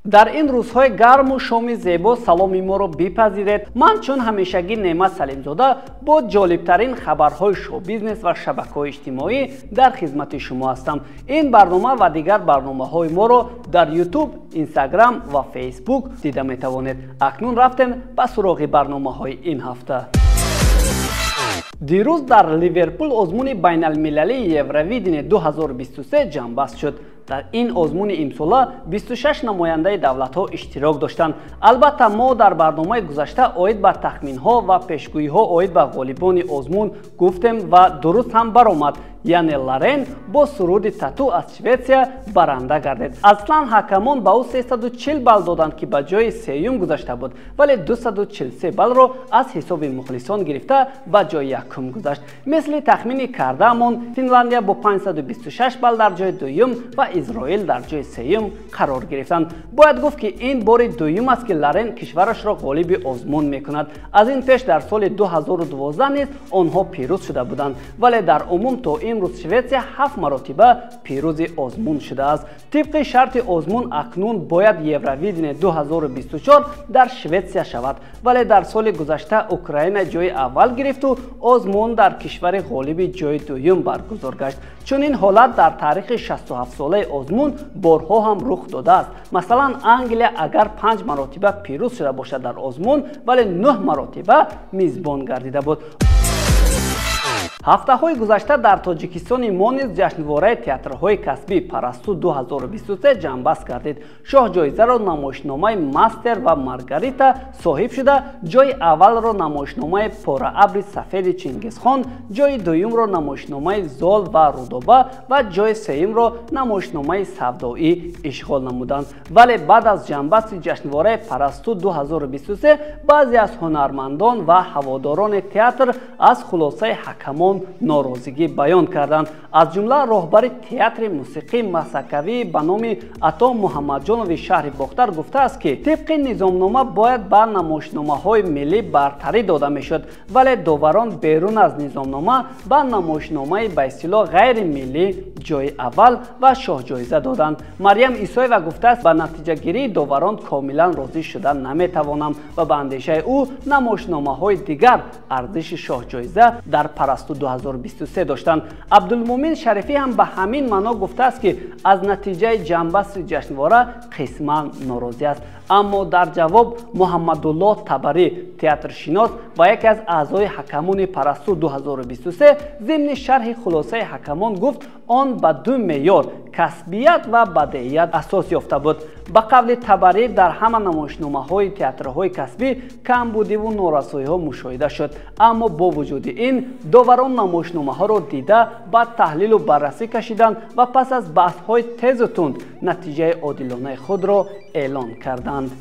дар ин рӯзҳои гарму шоми зебо саломи моро бипазиред. Ман чун ҳамешагӣ Неъмат Салимзода бо ҷолибтарин хабарҳои шоу-бизнес ва шабакаҳои иҷтимоӣ дар хизмати шумо ҳастам. Ин барнома ва дигар барномаҳои моро дар YouTube, Instagram ва Facebook дида метавонед. Акнун рафтем ба суроғи барномаҳои ин ҳафта. дирӯз дар Ливерпул озмуни байналмилалии Евровидение 2023 ҷамъбаст шуд. дар ин озмуни имсола 26 намояндаи давлатҳо иштирок доштанд. Албатта мо дар барномаи гузашта оид ба тахминҳо ва пешгӯиҳо оид ба ғолибони озмун гуфтем ва дуруст ҳам баромад. яъне Лорен бо суруди тату аз Шветсия баранда гардид. Аслан ҳакамон ба ӯ 340 балл доданд ки ба ҷои сеюм гузашта буд, вале 243 баллро аз ҳисоби мухлисон гирифта ба ҷои якум гузашт. мисли тахмини кардаамон Финландия бо 526 балл дар ҷои дуюм ва Изроил дар ҷои сеюм қарор гирифтанд. бояд гуфт ки ин бори дуюм аст ки Лорен кишварашро ғолиби озмун мекунад. аз ин пеш дар соли 2012 низ онҳо пирӯз шуда буданд, вале дар умум то имрӯз Шветсия 7 маротиба пирӯзи озмун шудааст. тибқи шарти озмун акнун бояд Евровидение 2024 дар Шветсия шавад, вале дар соли гузашта Украина ҷои аввал гирифту озмун дар кишвари ғолиби ҷои дуюм баргузор гашт. чунин ҳолат дар таърихи 67 солаи озмун борҳо ҳам рух додааст. масалан Англия агар 5 маротиба пирӯз шуда бошад дар озмун, вале 9 маротиба мизбон гардида буд. ҳафтаҳои гузашта дар Тоҷикистони мо низ ҷашнвораи театрҳои касбӣ Парасту 2023 ҷамъбаст гардид. шоҳ-ҷоизаро намоишномаи Мастер ва Маргарита соҳиб шуда, ҷои аввалро намоишномаи Пораабри сафеди Чингизхон, ҷои дуюмро намоишномаи Зол ва Рудоба ва ҷои сеюмро намоишномаи Савдоӣ ишғол намуданд. вале баъд аз ҷамъбасти ҷашнвораи Парасту 2023 баъзе аз ҳунармандон ва ҳаводорони театр аз хулосаи ҳакамон норозигӣ баён карданд. аз ҷумла роҳбари театри мусиқии масакавӣ ба номи Ато Муҳаммадҷонови шаҳри Бохтар гуфтааст ки тибқи низомнома бояд ба намоишномаҳои миллӣ бартарӣ дода мешуд, вале доварон берун аз низомнома ба намоишномаи ба истилоҳ ғайримиллӣ ҷои аввал ва шоҳ-ҷоиза доданд. Марьям Исоева гуфтааст ба натиҷагирии доварон комилан розӣ шуда наметавонам ва ба андешаи ӯ намоишномаҳои дигар арзиши шоҳ-ҷоиза дар Парасту 2023 доштанд. Абдулмумин Шарифӣ ҳам ба ҳамин маъно гуфтааст ки аз натиҷаи ҷамъбасти ҷашнвора қисман норозӣ аст. аммо дар ҷавоб Муҳаммадуллоҳ Табарӣ, театршинос ва яке аз аъзои ҳакамони Парасту 2023 зимни шарҳи хулосаи ҳакамон гуфт он ба ду меъёр касбият ва бадеият асос ёфта буд. ба қавли Табарӣ дар ҳама намоишномаҳои театрҳои касбӣ камбудиву норасоиҳо мушоҳида шуд, аммо бо вуҷуди ин доварон намоишномаҳоро дида ба таҳлилу баррасӣ кашиданд ва пас аз баҳсҳои тезу тунд натиҷаи одилонаи худро эълон карданд.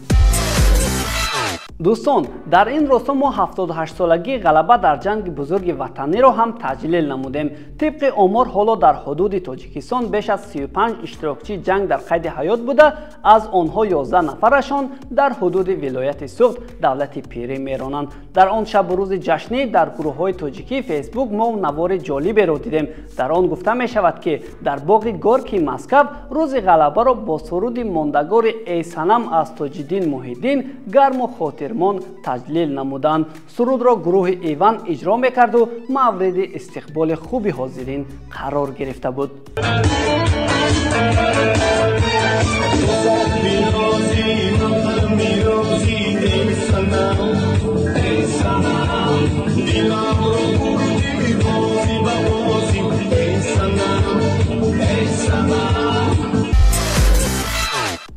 дӯстон, дар ин росто мо 78-солагии ғалаба дар ҷанги бузурги ватаниро ҳам таҷлил намудем. тибқи омор ҳоло дар ҳудуди Тоҷикистон беш аз 35 иштирокчии ҷанг дар қайди ҳаёт буда, аз онҳо 11 нафарашон дар ҳудуди вилояти Суғд давлати Пирӣ меронанд. дар он шабу рӯзи ҷашнӣ дар гурӯҳҳои тоҷикии Facebook мо навори ҷолиберо дидем. дар он гуфта мешавад ки дар боғи Горкии Москав рӯзи ғалабаро бо суруди мондагори «Эй санам» аз Тоҷиддин Муҳиддин гарму хотирмон таҷлил намуданд. сурудро гурӯҳи Иван иҷро мекарду мавриди истиқболи хуби ҳозирин қарор гирифта буд.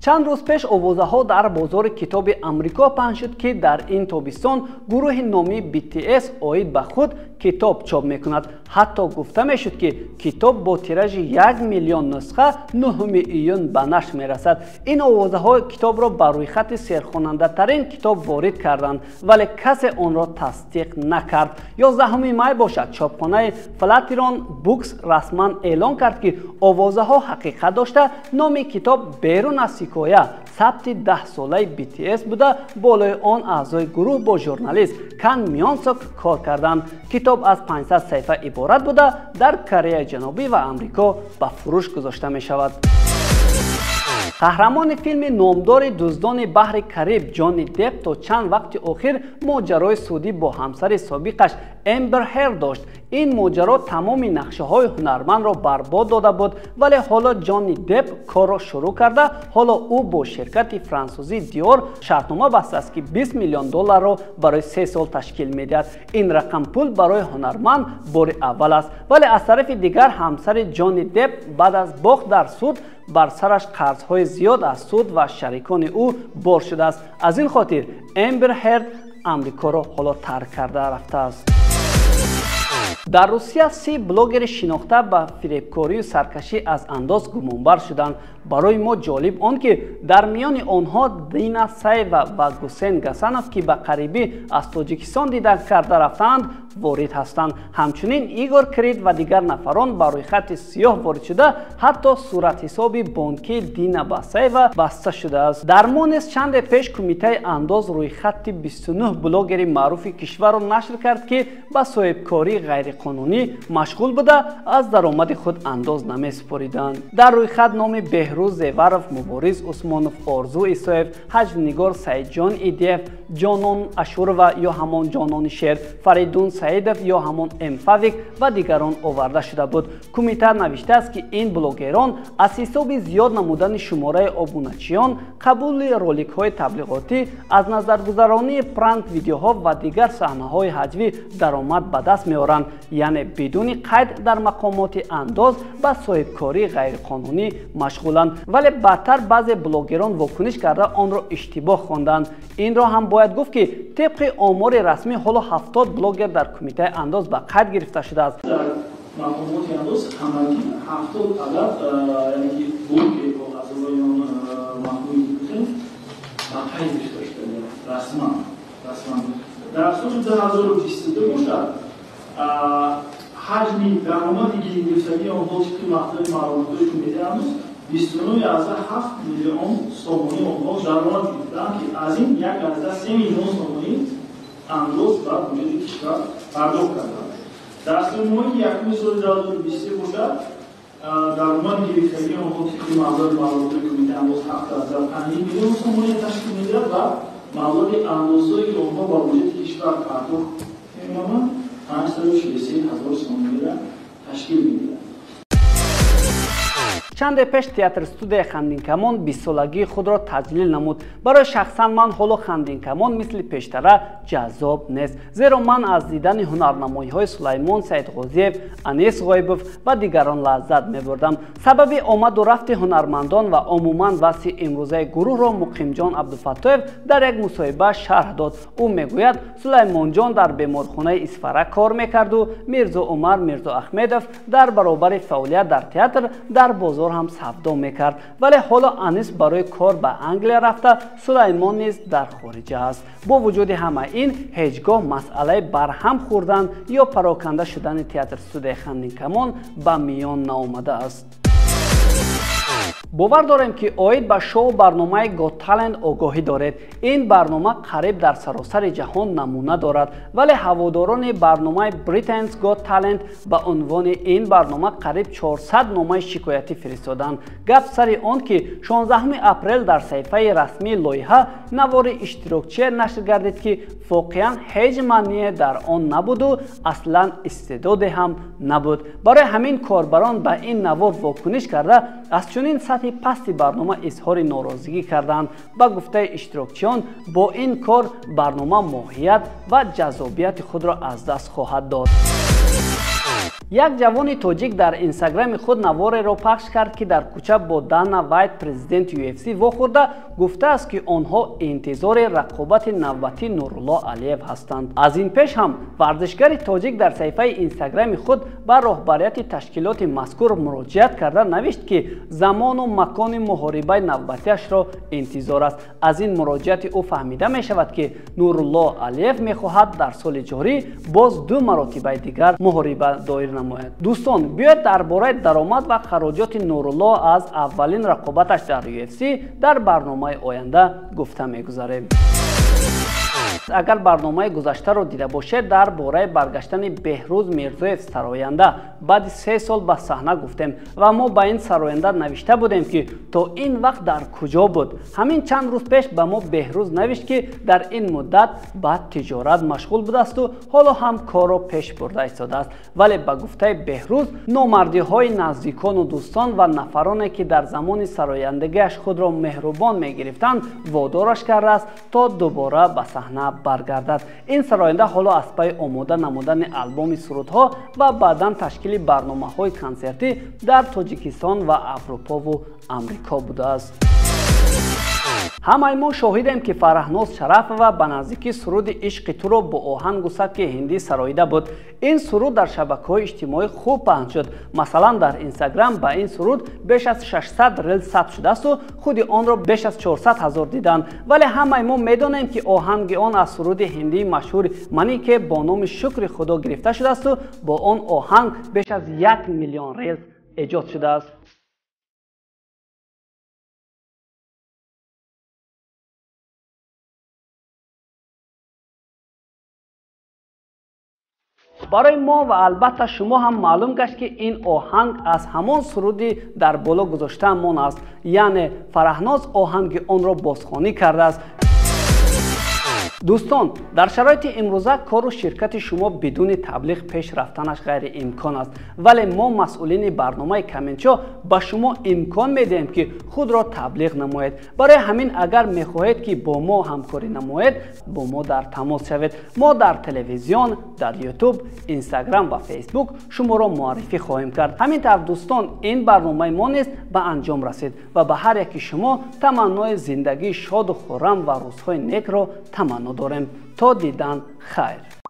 чанд рӯз пеш овозаҳо дар бозори китоби Амрико паҳн шуд ки дар ин тобистон гурӯҳи номии BTS оид ба худ китоб чоп мекунад. ҳатто гуфта мешуд ки китоб бо тиражи 1 миллион нусха 9 июн ба нашр мерасад. ин овозаҳо китобро ба рӯйхати серхонандатарин китоб ворид карданд, вале касе онро тасдиқ накард. 11 май бошад, чопхонаи Flatiron Books расман эълон кард ки овозаҳо ҳақиқат дошта, номи китоб берун аз ҳикоя сабти 10-солаи BTS буда, болои он аъзои гурӯҳ бо журналист Кан Мёнсок кор карданд. китоб аз 500 саҳифа иборат буда, дар Кореяи Ҷанубӣ ва Амрико ба фурӯш гузошта мешавад. қаҳрамони филми номдори дуздони баҳри кариб ҷонни деп то чанд вақти охир моҷарои судӣ бо ҳамсари собиқаш Эмбер Херд дошт. ин моҷаро тамоми нақшаҳои ҳунармандро барбод дода буд, вале ҳоло ҷонни деп корро шурӯъ карда, ҳоло ӯ бо ширкати франсузӣ Dior шартнома бастааст ки $20 миллион барои 3 сол ташкил медиҳад. ин рақам пул барои ҳунарманд бори аввал аст, вале аз тарафи дигар ҳамсари ҷонни деп баъд аз бохт дар суд бар сараш қарзҳои зиёд аз суд ва шарикони ӯ бор шудааст. аз ин хотир Эмбер Херд амрикоро ҳоло тарк карда рафтааст. дар Русия 30 блогери шинохта ба фиребкорию саркашӣ аз андоз гумонбар шуданд. барои мо ҷолиб он ки дар миёни онҳо Дина Саева ва Гусейн Гасанов ки ба қарибӣ аз Тоҷикистон дидан карда рафтаанд ворид ҳастанд. ҳамчунин Игор Крид ва дигар нафарон ба рӯйхати сиёҳ ворид шуда, ҳатто суратҳисоби бонкии Дина Басаева баста шудааст. дар мо низ чанде пеш кумитаи андоз рӯйхати 29 блогери маъруфи кишварро нашр кард ки ба соҳибкории ғайриқонунӣ машғул буда аз даромади худ андоз намесупориданд. дар рӯйхат номи Беҳрӯз Зеваров, Мубориз Усмонов, Орзу Исоев, ҳаҷвнигор Саидҷон Идиев, Ҷонон Ашурова ё ҳамон Ҷонони Шер, Фаридун Саидов ё ҳамон Эмфавик ва дигарон оварда шуда буд. кумита навиштааст ки ин блогерон аз ҳисоби зиёд намудани шумораи обуначиён, қабули роликҳои таблиғотӣ, аз назаргузаронии пранк видеоҳо ва дигар саҳнаҳои ҳаҷвӣ даромад ба даст меоранд, яъне бидуни қайд дар мақомоти андоз ба соҳибкории ғайриқонунӣ машғуланд. вале баъдтар баъзе блогерон вокуниш карда онро иштибоҳ хонданд. инро ҳам бояд гуфт ки тибқи омори расмӣ ҳоло 70 блогер дар кумитаи андоз ба қайд гирифта шудааст. дар мақомоти андоз ҳамагӣ 70 адад яъне блогер бо аъзои маҳмуди бузург ба қайд гирифта шуданд расман. дар соли 2022 бошад ҳаҷми даромади гирифтагии онҳо тибқи мақомоти маълумотҳои кумитаи андоз 29.7 миллион сомонӣ онҳо даромад гирифтанд ки аз ин 1.3 миллион сомонӣ андоз ба бюджети кишвар пардохт карданд. дар соли моҳи якуми соли 2023 бошад даромади гирифтагии онҳо тибқи маблағи маълумотҳои кумитаи андоз 7.5 миллион сомонӣ ташкил медиҳад ва маблағи андозҳое ки онҳо ба бюджети кишвар пардохт менаманд 563,000 сомониро ташкил медиҳад. чанде пеш театр студияи Хандинкамон 20-солагии худро таҷлил намуд. барои шахсан ман ҳоло Хандинкамон мисли пештара ҷаззоб нест, зеро ман аз дидани ҳунарнамоиҳои Сулаймон Саидғозиев, Анис Ғоибов ва дигарон лаззат мебурдам. сабаби омаду рафти ҳунармандон ва умуман васи имрӯзаи гурӯҳро Муқимҷон Абдулфаттоев дар як мусоҳиба шарҳ дод. ӯ мегӯяд Сулаймонҷон дар беморхонаи Исфара кор мекарду Мирзо Умар Мирзо Ахмедов дар баробари фаъолият дар театр дар бозор ҳам савдо мекард, вале ҳоло Анис барои кор ба Англия рафта, Сулаймон низ дар хориҷа аст. бо вуҷуди ҳама ин ҳеҷ гоҳ масъалаи барҳам хӯрдан ё пароканда шудани театр студияи Хандинкамон ба миён наомадааст. бовар дорем ки оид ба шоу барномаи Got Talent огоҳӣ доред. ин барнома қариб дар саросари ҷаҳон намуна дорад, вале ҳаводорони барномаи Britain's Got Talent ба унвони ин барнома қариб 400 номаи шикоятӣ фиристоданд. гап сари он ки 16 апрел дар саҳифаи расмии лоиҳа навори иштирокчие нашр гардид ки воқеан ҳеҷ маъние дар он набуду аслан истеъдоде ҳам набуд. барои ҳамин корбарон ба ин навор вокуниш карда аз чунин сатҳи пасти барнома изҳори норозигӣ карданд. ба гуфтаи иштирокчиён бо ин кор барнома моҳият ва ҷаззобияти худро аз даст хоҳад дод. як ҷавони тоҷик дар инстаграми худ навореро пахш кард ки дар кӯча бо Дана Вайт президенти UFC вохӯрда гуфтааст ки онҳо интизори рақобати навбатии Нурулло Алиев ҳастанд. аз ин пеш ҳам варзишгари тоҷик дар саҳифаи инстаграми худ ба роҳбарияти ташкилоти мазкур муроҷиат карда навишт ки замону макони муҳорибаи навбатиашро интизор аст. аз ин муроҷиати ӯ фаҳмида мешавад ки Нурулло Алиев мехоҳад дар соли ҷорӣ боз 2 маротибаи дигар муҳориба доир намояд. дӯстон, биёед дар бораи даромад ва хароҷоти Нурулло аз аввалин рақобаташ дар UFC дар барномаи оянда гуфта мегузарем. агар барномаи гузаштаро дида бошед, дар бораи баргаштани Беҳрӯз Мирзоев сароянда баъди 3 сол ба саҳна гуфтем ва мо ба ин сароянда навишта будем ки то ин вақт дар куҷо буд. Ҳамин чанд рӯз пеш ба мо Беҳрӯз навишт ки дар ин муддат ба тиҷорат машғул будасту ҳоло ҳам корро пеш бурда истодааст. Вале ба гуфтаи Беҳрӯз, номардиҳои наздикону дӯстон ва нафароне ки дар замони сарояндагиаш худро меҳрубон мегирифтанд, водораш кардааст то дубора ба саҳна баргардад. Ин сароянда ҳоло аз пайи омода намудани албоми сурудҳо ва баъдан ташкили барномаҳои консертӣ дар Тоҷикистон ва Аврупову Амрико будааст. ҳамаи мо шоҳидем ки Фараҳноз Шарафова ба наздикӣ суруди «Ишқи туро» бо оҳангу сабки ҳиндӣ сароида буд. Ин суруд дар шабакаҳои иҷтимоӣ хуб паҳн шуд. Масалан, дар Инстаграм ба ин суруд беш аз 600 рил сабт шудасту худи онро беш аз 400 000 диданд. Вале ҳамаи мо медонем ки оҳанги он аз суруди ҳиндии машҳури «Мани ке» бо номи «Шукри Худо» гирифта шудасту бо он оҳанг беш аз 1 миллион рил эҷод шудааст. барои мо ва албатта шумо ҳам маълум гашт ки ин оҳанг аз ҳамон суруди дар боло гузоштаамон аст, яъне Фараҳноз оҳанги онро бозхонӣ кардааст. дӯстон, дар шароити имрӯза кору ширкати шумо бидуни таблиғ пеш рафтанаш ғайриимкон аст. Вале мо масъулини барномаи Каменчо ба шумо имкон медиҳем ки худро таблиғ намоед. Барои ҳамин агар мехоҳед ки бо мо ҳамкорӣ намоед, бо мо дар тамос шавед. Мо дар телевизион, дар YouTube, Instagram ва Facebook шуморо муаррифӣ хоҳем кард. ҳамин тавр дӯстон, ин барномаи мо нест ба анҷом расид ва ба ҳар яки шумо таманнои зиндагии шоду хуррам ва рӯзҳои некро таманно дорем. То дидан хайр.